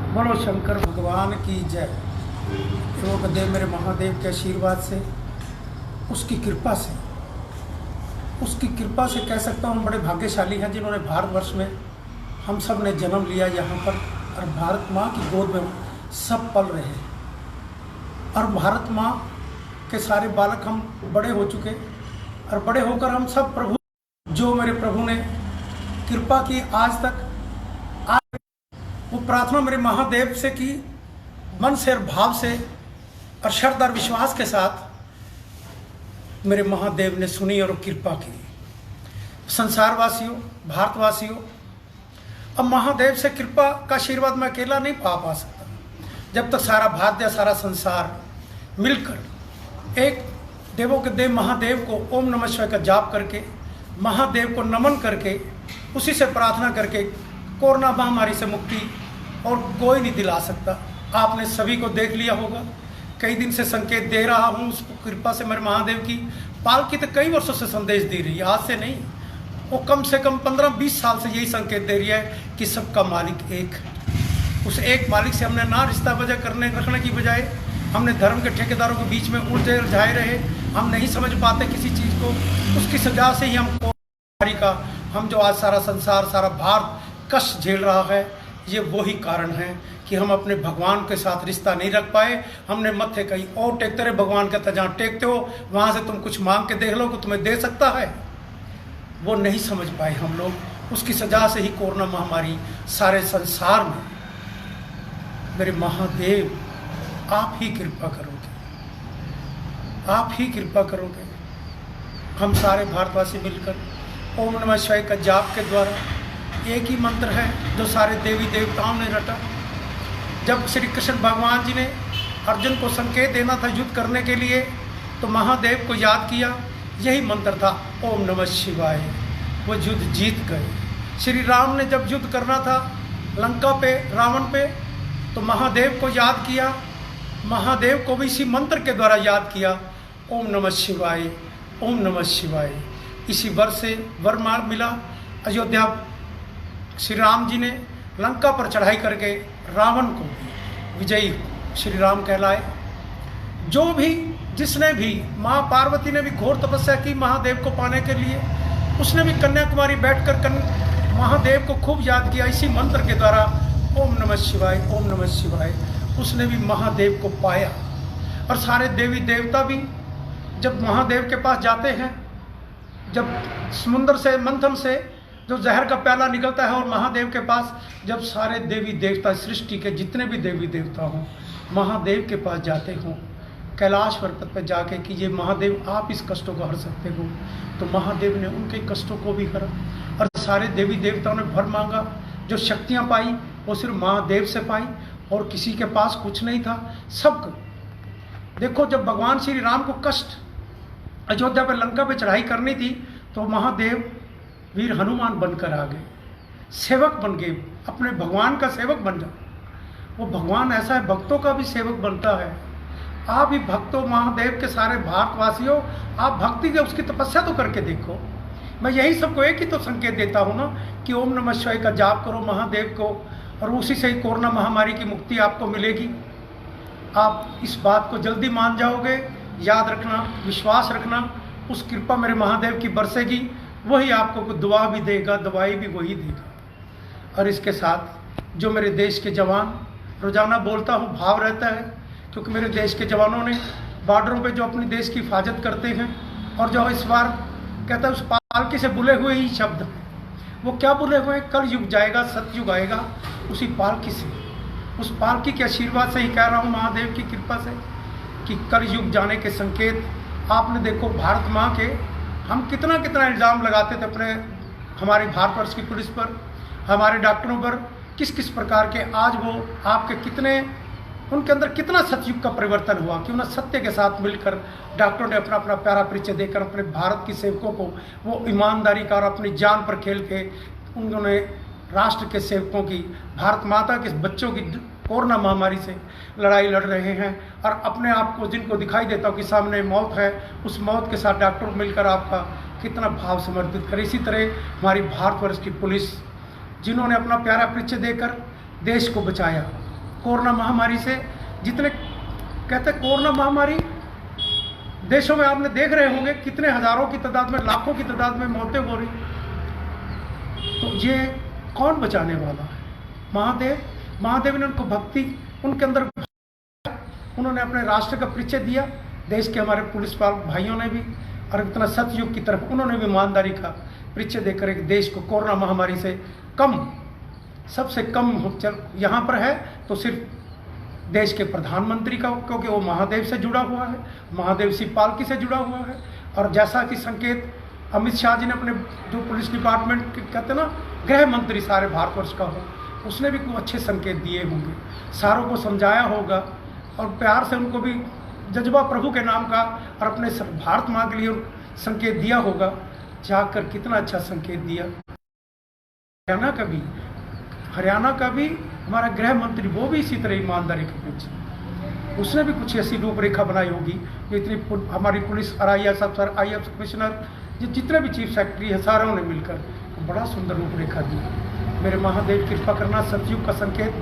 बोलो शंकर भगवान की जय। योगदेव मेरे महादेव के आशीर्वाद से, उसकी कृपा से, कह सकता हूँ हम बड़े भाग्यशाली हैं जिन्होंने भारतवर्ष में हम सब ने जन्म लिया यहाँ पर, और भारत माँ की गोद में सब पल रहे हैं। और भारत माँ के सारे बालक हम बड़े हो चुके, और बड़े होकर हम सब प्रभु, जो मेरे प्रभु ने कृपा की आज तक, वो प्रार्थना मेरे महादेव से की, मन से और भाव से और श्रद्धा और विश्वास के साथ मेरे महादेव ने सुनी और कृपा की। संसारवासियों, भारतवासियों, अब महादेव से कृपा का आशीर्वाद मैं अकेला नहीं पा सकता। जब तक सारा भारत या सारा संसार मिलकर एक देवों के देव महादेव को ओम नमः शिवाय का जाप करके, महादेव को नमन करके, उसी से प्रार्थना करके कोरोना महामारी से मुक्ति और कोई नहीं दिला सकता। आपने सभी को देख लिया होगा, कई दिन से संकेत दे रहा हूँ, उस कृपा से मेरे महादेव की पालकी तो कई वर्षों से संदेश दे रही है, आज से नहीं, वो कम से कम 15-20 साल से यही संकेत दे रही है कि सबका मालिक एक। उस एक मालिक से हमने ना रिश्ता वजह रखने की बजाय हमने धर्म के ठेकेदारों के बीच में उलझाए रहे, हम नहीं समझ पाते किसी चीज़ को। उसकी सजा से ही हम जो आज सारा संसार, सारा भारत कष्ट झेल रहा है, ये वही कारण है कि हम अपने भगवान के साथ रिश्ता नहीं रख पाए। हमने मत्थे कहीं और टेकते रहे, भगवान कहता जहाँ टेकते हो वहाँ से तुम कुछ मांग के देख लो कि तुम्हें दे सकता है, वो नहीं समझ पाए हम लोग। उसकी सजा से ही कोरोना महामारी सारे संसार में। मेरे महादेव आप ही कृपा करोगे, आप ही कृपा करोगे। हम सारे भारतवासी मिलकर ओम नमः शिवाय का जाप के द्वारा, एक ही मंत्र है जो सारे देवी देवताओं ने रटा। जब श्री कृष्ण भगवान जी ने अर्जुन को संकेत देना था युद्ध करने के लिए, तो महादेव को याद किया, यही मंत्र था ओम नमः शिवाय। वो युद्ध जीत गए। श्री राम ने जब युद्ध करना था लंका पे, रावण पे, तो महादेव को याद किया, महादेव को भी इसी मंत्र के द्वारा याद किया, ओम नमः शिवाय, ओम नमः शिवाय। इसी वर से वर मिला। अयोध्या श्री राम जी ने लंका पर चढ़ाई करके रावण को विजयी श्री राम कहलाए। जो भी, जिसने भी, माँ पार्वती ने भी घोर तपस्या की महादेव को पाने के लिए, उसने भी कन्याकुमारी बैठकर महादेव को खूब याद किया इसी मंत्र के द्वारा, ओम नमः शिवाय, ओम नमः शिवाय। उसने भी महादेव को पाया। और सारे देवी देवता भी जब महादेव के पास जाते हैं, जब समुद्र से, मंथन से जो जहर का प्याला निकलता है, और महादेव के पास जब सारे देवी देवता, सृष्टि के जितने भी देवी देवता हों, महादेव के पास जाते हों, कैलाश पर्वत पर जाके कि ये महादेव आप इस कष्टों को हर सकते हो, तो महादेव ने उनके कष्टों को भी हरा। और सारे देवी देवताओं ने भर मांगा, जो शक्तियाँ पाई वो सिर्फ महादेव से पाई, और किसी के पास कुछ नहीं था। सबको देखो, जब भगवान श्री राम को कष्ट अयोध्या पर, लंका पे चढ़ाई करनी थी, तो महादेव वीर हनुमान बनकर आ गए, सेवक बन गए, अपने भगवान का सेवक बन जाओ। वो भगवान ऐसा है, भक्तों का भी सेवक बनता है। आप भी भक्तों, महादेव के सारे भारतवासियों, आप भक्ति के उसकी तपस्या तो करके देखो। मैं यही सबको एक ही तो संकेत देता हूँ ना कि ओम नमः शिवाय का जाप करो महादेव को, और उसी से ही कोरोना महामारी की मुक्ति आपको मिलेगी। आप इस बात को जल्दी मान जाओगे। याद रखना, विश्वास रखना, उस कृपा मेरे महादेव की बरसेगी, वही आपको दुआ भी देगा, दवाई भी वही देगा। और इसके साथ जो मेरे देश के जवान, रोजाना बोलता हूँ, भाव रहता है, क्योंकि मेरे देश के जवानों ने बॉर्डरों पे जो अपने देश की हिफाजत करते हैं, और जो इस बार कहता है उस पालकी से बुले हुए ही शब्द हैं। वो क्या बुले हुए हैं? कल युग जाएगा, सतयुग आएगा, उसी पालकी से, उस पालकी के आशीर्वाद से ही कह रहा हूँ, महादेव की कृपा से, कि कल युग जाने के संकेत। आपने देखो भारत माँ के, हम कितना कितना इल्ज़ाम लगाते थे अपने, हमारे भारतवर्ष की पुलिस पर, हमारे डॉक्टरों पर, किस किस प्रकार के, आज वो आपके कितने, उनके अंदर कितना सतयुग का परिवर्तन हुआ, कि उन्हें सत्य के साथ मिलकर डॉक्टरों ने अपना अपना प्यारा परिचय देकर अपने भारत की सेवकों को वो ईमानदारी का और अपनी जान पर खेल के उन्होंने राष्ट्र के सेवकों की, भारत माता के बच्चों की कोरोना महामारी से लड़ाई लड़ रहे हैं। और अपने आप को, जिनको दिखाई देता हो कि सामने मौत है, उस मौत के साथ डॉक्टर मिलकर आपका कितना भाव समर्पित करे। इसी तरह हमारी भारतवर्ष की पुलिस, जिन्होंने अपना प्यारा परिचय देकर देश को बचाया, कोरोना महामारी से जितने कहते कोरोना महामारी देशों में आपने देख रहे होंगे कितने हजारों की तादाद में, लाखों की तादाद में मौतें हो रही। तो ये कौन बचाने वाला है? महादेव। महादेव ने उनको भक्ति, उनके अंदर उन्होंने अपने राष्ट्र का परिचय दिया। देश के हमारे पुलिस भाइयों ने भी, और इतना सतयुग की तरफ उन्होंने भी ईमानदारी का परिचय देकर एक देश को कोरोना महामारी से कम, सबसे कम यहाँ पर है तो सिर्फ देश के प्रधानमंत्री का, क्योंकि वो महादेव से जुड़ा हुआ है, महादेव सी पालकी से जुड़ा हुआ है। और जैसा कि संकेत अमित शाह जी ने अपने जो पुलिस डिपार्टमेंट कहते ना गृह मंत्री सारे भारतवर्ष का हो, उसने भी कुछ अच्छे संकेत दिए होंगे, सारों को समझाया होगा और प्यार से उनको भी जज्बा प्रभु के नाम का और अपने भारत माँ के लिए संकेत दिया होगा। जाकर कितना अच्छा संकेत दिया। हरियाणा का भी हमारा गृह मंत्री वो भी इसी तरह ईमानदारी के पीछे, उसने भी कुछ ऐसी रूपरेखा बनाई होगी। इतनी हमारी पुलिस और IAS अफसर, IAS कमिश्नर, जितने भी चीफ सेक्रेटरी है, सारों ने मिलकर बड़ा सुंदर रूपरेखा दी। मेरे महादेव कृपा करना, सतयुग का संकेत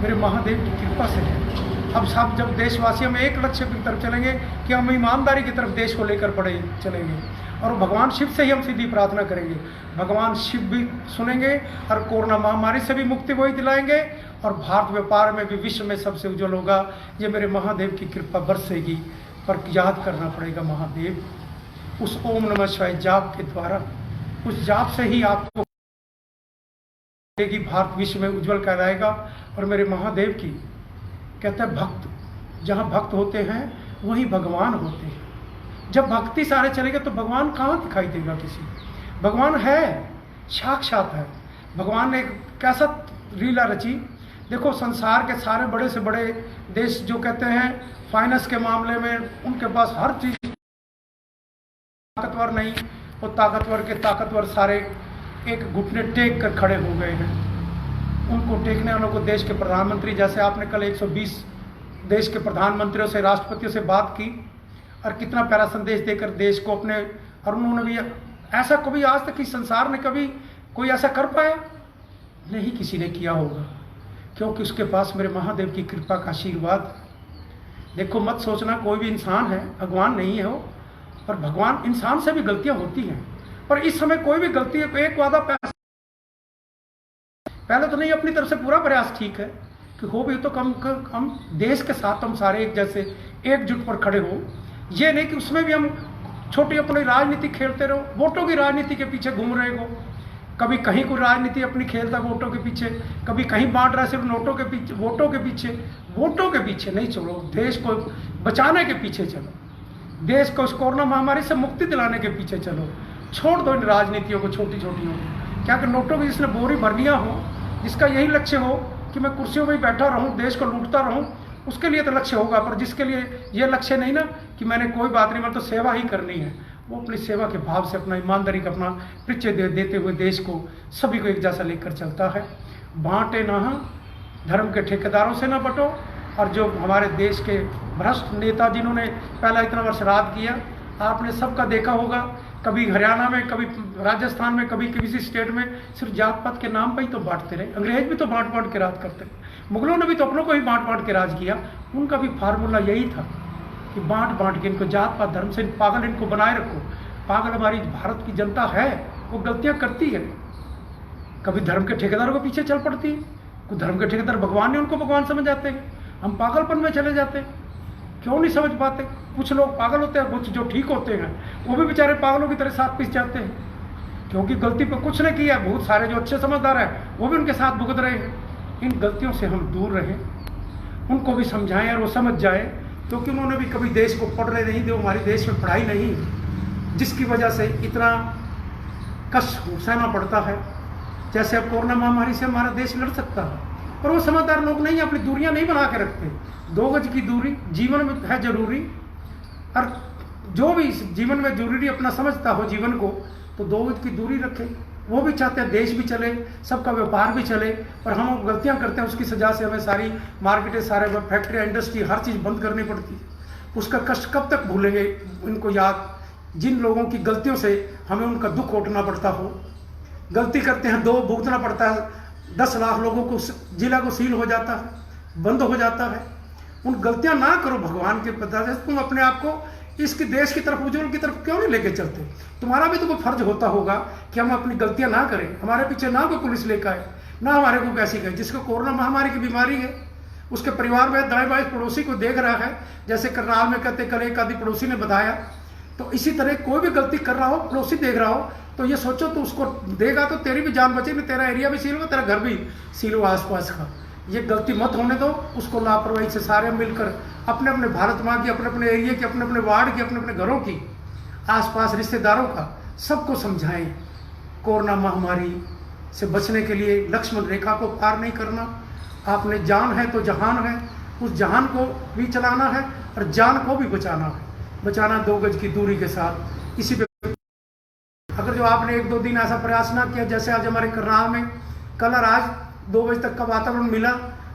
मेरे महादेव की कृपा से है। अब सब जब देशवासियों में एक लक्ष्य की तरफ चलेंगे कि हम ईमानदारी की तरफ देश को लेकर बढ़े चलेंगे, और भगवान शिव से ही हम सीधी प्रार्थना करेंगे। भगवान शिव भी सुनेंगे और कोरोना महामारी से भी मुक्ति वही दिलाएंगे, और भारत व्यापार में भी विश्व में सबसे उज्जवल होगा। ये मेरे महादेव की कृपा बरसेगी। पर याद करना पड़ेगा महादेव, उस ओम नमः शिवाय जाप के द्वारा, उस जाप से ही आपको भारत विश्व में उज्जवल कहलाएगा। और मेरे महादेव की कहता है भक्त, जहाँ भक्त होते हैं वहीं भगवान होते हैं। जब भक्ति सारे चलेगा तो भगवान कहाँ दिखाई देगा किसी? भगवान है, साक्षात है। भगवान ने कैसा लीला रची। देखो संसार के सारे बड़े से बड़े देश जो कहते हैं फाइनेंस के मामले में उनके पास हर चीज ताकतवर नहीं, वो ताकतवर के ताकतवर सारे एक घुटने टेक कर खड़े हो गए हैं। उनको टेकने वालों को देश के प्रधानमंत्री, जैसे आपने कल 120 देश के प्रधानमंत्रियों से, राष्ट्रपतियों से बात की और कितना प्यारा संदेश देकर देश को अपने, और उन्होंने भी ऐसा कभी आज तक इस संसार में कभी कोई ऐसा कर पाया नहीं, किसी ने किया होगा, क्योंकि उसके पास मेरे महादेव की कृपा का आशीर्वाद। देखो मत सोचना कोई भी इंसान है, भगवान नहीं है वो, पर भगवान इंसान से भी गलतियां होती हैं। पर इस समय कोई भी गलती है, एक वादा पहले तो नहीं, अपनी तरफ से पूरा प्रयास ठीक है कि हो भी तो कम देश के साथ हम सारे एक जैसे एकजुट पर खड़े हो। ये नहीं कि उसमें भी हम छोटी अपनी राजनीति खेलते रहो, वोटों की राजनीति के पीछे घूम रहे हो। कभी कहीं कोई राजनीति अपनी खेलता वोटों के पीछे, कभी कहीं बांट रहा सिर्फ नोटों के पीछे, वोटों के पीछे नहीं चलो। देश को बचाने के पीछे चलो, देश को इस कोरोना महामारी से मुक्ति दिलाने के पीछे चलो। छोड़ दो इन राजनीतियों को, छोटी छोटियों को। क्या कि नोटों की जिसने बोरी भरनियाँ हो, जिसका यही लक्ष्य हो कि मैं कुर्सियों में बैठा रहूं, देश को लूटता रहूं, उसके लिए तो लक्ष्य होगा। पर जिसके लिए ये लक्ष्य नहीं ना कि मैंने कोई बात नहीं, मैंने तो सेवा ही करनी है, वो अपनी सेवा के भाव से अपना ईमानदारी का अपना परिचय देते हुए देश को सभी को एक जैसा लेकर चलता है। बांटे ना, धर्म के ठेकेदारों से ना बटो। और जो हमारे देश के भ्रष्ट नेता जिन्होंने पहला इतना वर्ष राज किया, आपने सबका देखा होगा, कभी हरियाणा में, कभी राजस्थान में, कभी किसी स्टेट में सिर्फ जात पात के नाम पर ही तो बांटते रहे। अंग्रेज भी तो बांट के राज करते रहे, मुगलों ने भी तो अपनों को ही बांट के राज किया। उनका भी फार्मूला यही था कि बांट के इनको जात पात धर्म से पागल इनको बनाए रखो। पागल हमारी भारत की जनता है, वो गलतियां करती है, कभी धर्म के ठेकेदारों के पीछे चल पड़ती है। कुछ धर्म के ठेकेदार भगवान ने उनको भगवान समझ जाते हैं, हम पागलपन में चले जाते हैं। क्यों नहीं समझ पाते? कुछ लोग पागल होते हैं, कुछ जो ठीक होते हैं वो भी बेचारे पागलों की तरह साथ पीस जाते हैं, क्योंकि गलती पर कुछ नहीं किया। बहुत सारे जो अच्छे समझदार हैं वो भी उनके साथ भुगत रहे हैं। इन गलतियों से हम दूर रहें, उनको भी समझाएं और वो समझ जाए, क्योंकि उन्होंने भी कभी देश को पढ़ने नहीं दिया, हमारे देश में पढ़ाई नहीं, जिसकी वजह से इतना कष्ट सहना पड़ता है। जैसे अब कोरोना महामारी से हमारा देश लड़ सकता है, पर वो समझदार लोग नहीं, अपनी दूरियां नहीं बना के रखते। 2 गज की दूरी जीवन में है जरूरी, और जो भी जीवन में जरूरी अपना समझता हो जीवन को, तो 2 गज की दूरी रखे। वो भी चाहते हैं देश भी चले, सबका व्यापार भी चले, पर हम गलतियां करते हैं, उसकी सजा से हमें सारी मार्केटें, सारे फैक्ट्रियाँ, इंडस्ट्री, हर चीज़ बंद करनी पड़ती है। उसका कष्ट कब तक भूलेंगे इनको याद, जिन लोगों की गलतियों से हमें उनका दुख उठना पड़ता हो। गलती करते हैं, 2 भुगतना पड़ता है, 10 लाख लोगों को जिला को सील हो जाता है। बंद हो जाता है। उन गलतियां ना करो भगवान के पता से। तुम अपने आप को इसकी देश की तरफ, उज्जवल की तरफ क्यों नहीं लेके चलते? तुम्हारा भी तो कोई फर्ज होता होगा कि हम अपनी गलतियां ना करें। हमारे पीछे ना कोई पुलिस लेकर आए, ना हमारे को कैसी कहे। जिसको कोरोना महामारी की बीमारी है, उसके परिवार में दाएं बाएं पड़ोसी को देख रहा है, जैसे करनाल में कहते कल एक आदि पड़ोसी ने बताया। तो इसी तरह कोई भी गलती कर रहा हो, पड़ोसी देख रहा हो, तो ये सोचो तो उसको देगा तो तेरी भी जान बचेगी, तेरा एरिया भी सील हो, तेरा घर भी सील हो आसपास का। ये गलती मत होने दो। उसको लापरवाही से सारे मिलकर अपने अपने भारत माँ की, अपने अपने एरिया की, अपने अपने वार्ड की, अपने अपने घरों की, आसपास रिश्तेदारों का, सबको समझाएं कोरोना महामारी से बचने के लिए लक्ष्मण रेखा को पार नहीं करना। आपने जान है तो जहान है, उस जहान को भी चलाना है और जान को भी बचाना है। बचाना 2 गज की दूरी के साथ। इसी पे अगर जो आपने 1-2 दिन ऐसा प्रयास ना किया, जैसे आज हमारे करनाल में कल और आज 2 बजे तक का वातावरण मिला,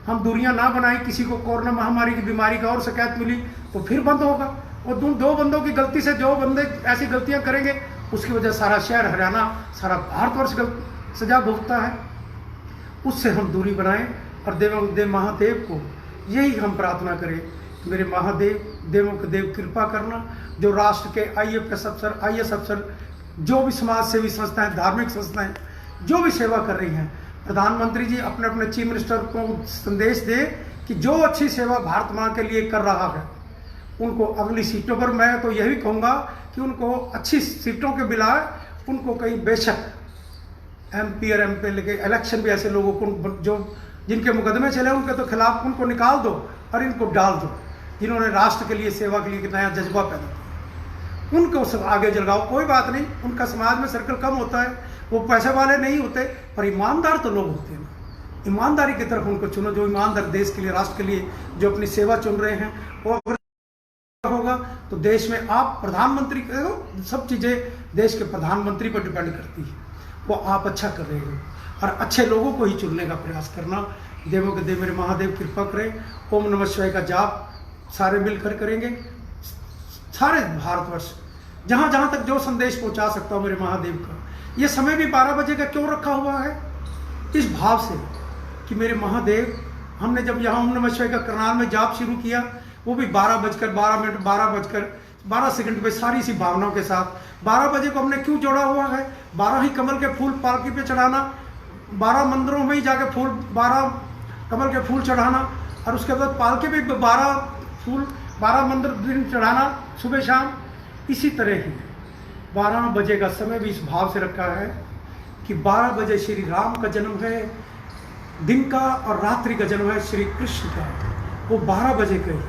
हम दूरियां ना बनाई, किसी को कोरोना महामारी की बीमारी का और शिकायत मिली तो फिर बंद होगा। और 2 बंदों की गलती से जो बंदे ऐसी गलतियां करेंगे, उसकी वजह सारा शहर, हरियाणा, सारा भारतवर्ष सजा भुगतता है। उससे हम दूरी बनाएं और देव महादेव को यही हम प्रार्थना करें, मेरे महादेव, देवों के देव कृपा करना। जो राष्ट्र के IAS अफसर, जो भी समाज सेवी संस्थाएं, धार्मिक संस्थाएं जो भी सेवा कर रही हैं, प्रधानमंत्री जी अपने अपने चीफ मिनिस्टर को संदेश दे कि जो अच्छी सेवा भारत माँ के लिए कर रहा है, उनको अगली सीटों पर, मैं तो यही कहूँगा कि उनको अच्छी सीटों के बिलाए उनको कहीं, बेशक MP और MP के इलेक्शन भी ऐसे लोगों को जो जिनके मुकदमे चले उनके तो खिलाफ उनको निकाल दो और इनको डाल दो, जिन्होंने राष्ट्र के लिए सेवा के लिए एक नया जज्बा पैदा किया। उनको सब आगे जलगाओ, कोई बात नहीं, उनका समाज में सर्कल कम होता है, वो पैसे वाले नहीं होते, पर ईमानदार तो लोग होते हैं ना। ईमानदारी की तरफ उनको चुनो, जो ईमानदार देश के लिए, राष्ट्र के लिए जो अपनी सेवा चुन रहे हैं। वो अगर होगा तो देश में आप प्रधानमंत्री, सब चीज़ें देश के प्रधानमंत्री पर डिपेंड करती है। वो आप अच्छा कर रहे हो और अच्छे लोगों को ही चुनने का प्रयास करना। देवों के देव मेरे महादेव कृपा करें। ओम नमः शिवाय का जाप सारे मिलकर करेंगे। सारे भारतवर्ष जहाँ जहाँ तक जो संदेश पहुँचा सकता हूँ मेरे महादेव का। ये समय भी 12 बजे का क्यों रखा हुआ है? इस भाव से कि मेरे महादेव, हमने जब यहाँ ओम नमः शिवाय का करनाल में जाप शुरू किया, वो भी 12:12 पे सारी सी भावनाओं के साथ। 12 बजे को हमने क्यों जोड़ा हुआ है? 12 ही कमल के फूल पालकी पे चढ़ाना, 12 मंदिरों में ही जाके 12 कमल के फूल चढ़ाना, और उसके बाद पालकी पे 12 मंदिर दिन चढ़ाना सुबह शाम। इसी तरह ही 12 बजे का समय भी इस भाव से रखा है कि 12 बजे श्री राम का जन्म है, दिन का, और रात्रि का जन्म है श्री कृष्ण का, वो 12 बजे का ही।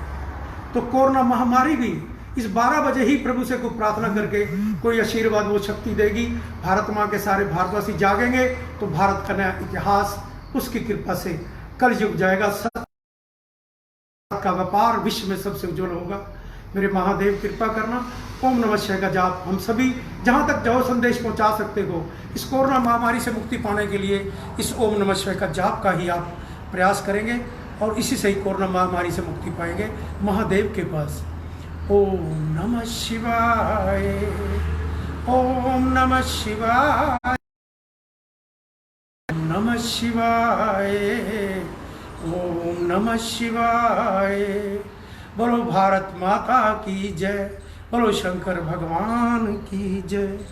तो कोरोना महामारी भी इस 12 बजे ही प्रभु से को प्रार्थना करके कोई आशीर्वाद, वो शक्ति देगी। भारत माँ के सारे भारतवासी जागेंगे तो भारत का नया इतिहास उसकी कृपा से कल युग जाएगा। सत्य का व्यापार विश्व में सबसे उज्जवल होगा। मेरे महादेव कृपा करना। ओम नमः शिवाय का जाप हम सभी जहाँ तक जो संदेश पहुँचा सकते हो, इस कोरोना महामारी से मुक्ति पाने के लिए इस ओम नमः शिवाय का जाप का ही आप प्रयास करेंगे और इसी से ही कोरोना महामारी से मुक्ति पाएंगे महादेव के पास। ओम नमः शिवाय, ओम नमः शिवाय, नमः शिवाय, ओम नमः शिवाय। बोलो भारत माता की जय, बोलो शंकर भगवान की जय।